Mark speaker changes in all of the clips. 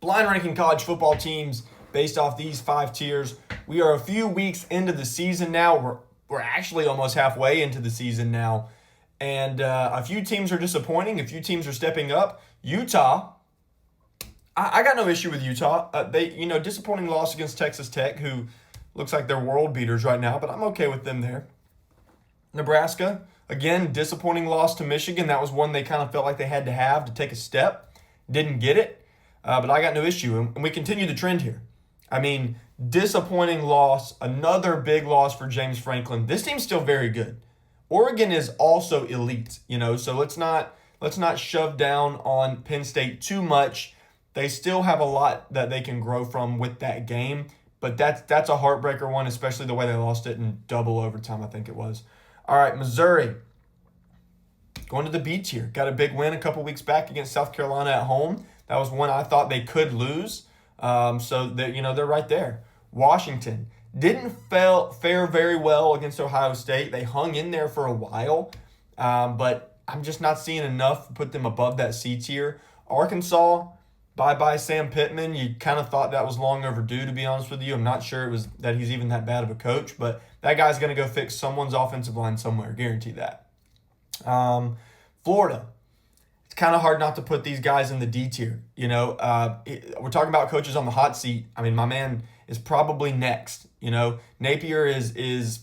Speaker 1: blind ranking college football teams based off these 5 tiers. We are a few weeks into the season now. We're actually almost halfway into the season now. And a few teams are disappointing. A few teams are stepping up. Utah, I got no issue with Utah. Disappointing loss against Texas Tech, who looks like they're world beaters right now, but I'm okay with them there. Nebraska, again, disappointing loss to Michigan. That was one they kind of felt like they had to have to take a step. Didn't get it, but I got no issue. And we continue the trend here. I mean, disappointing loss, another big loss for James Franklin. This team's still very good. Oregon is also elite, so let's not shove down on Penn State too much. They still have a lot that they can grow from with that game, but that's a heartbreaker one, especially the way they lost it in double overtime, I think it was. All right, Missouri, going to the B tier. Got a big win a couple weeks back against South Carolina at home. That was one I thought they could lose. So they're right there. Washington didn't fare very well against Ohio State. They hung in there for a while, but I'm just not seeing enough to put them above that C tier. Arkansas, bye-bye Sam Pittman. You kind of thought that was long overdue, to be honest with you. I'm not sure it was that he's even that bad of a coach, but that guy's going to go fix someone's offensive line somewhere. Guarantee that. Florida. It's kind of hard not to put these guys in the D tier. We're talking about coaches on the hot seat. I mean, my man is probably next. Napier is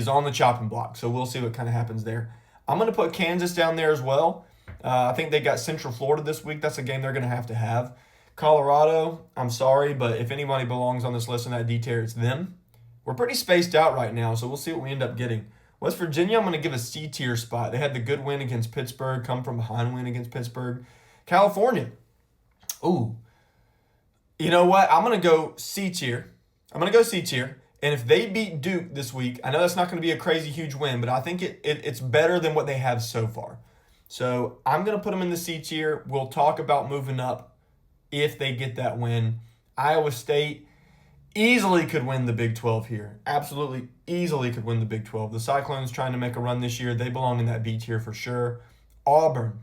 Speaker 1: on the chopping block, so we'll see what kind of happens there. I'm going to put Kansas down there as well. I think they got Central Florida this week. That's a game they're going to have. Colorado, I'm sorry, but if anybody belongs on this list in that D tier, it's them. We're pretty spaced out right now, so we'll see what we end up getting. West Virginia, I'm going to give a C tier spot. They had the good win against Pittsburgh, come from behind win against Pittsburgh. California, ooh, you know what? I'm going to go C tier. And if they beat Duke this week, I know that's not going to be a crazy huge win, but I think it's better than what they have so far. So I'm going to put them in the C tier. We'll talk about moving up if they get that win. Iowa State easily could win the Big 12 here. Absolutely easily could win the Big 12. The Cyclones trying to make a run this year. They belong in that B tier for sure. Auburn.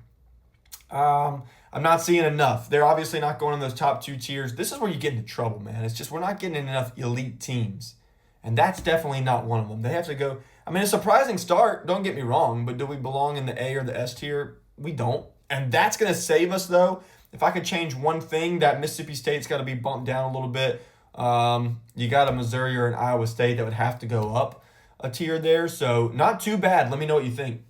Speaker 1: I'm not seeing enough. They're obviously not going in those top 2 tiers. This is where you get into trouble, man. It's just we're not getting enough elite teams. And that's definitely not one of them. They have to go. I mean, a surprising start, don't get me wrong, but do we belong in the A or the S tier? We don't. And that's going to save us, though. If I could change one thing, that Mississippi State's got to be bumped down a little bit. You got a Missouri or an Iowa State that would have to go up a tier there. So not too bad. Let me know what you think.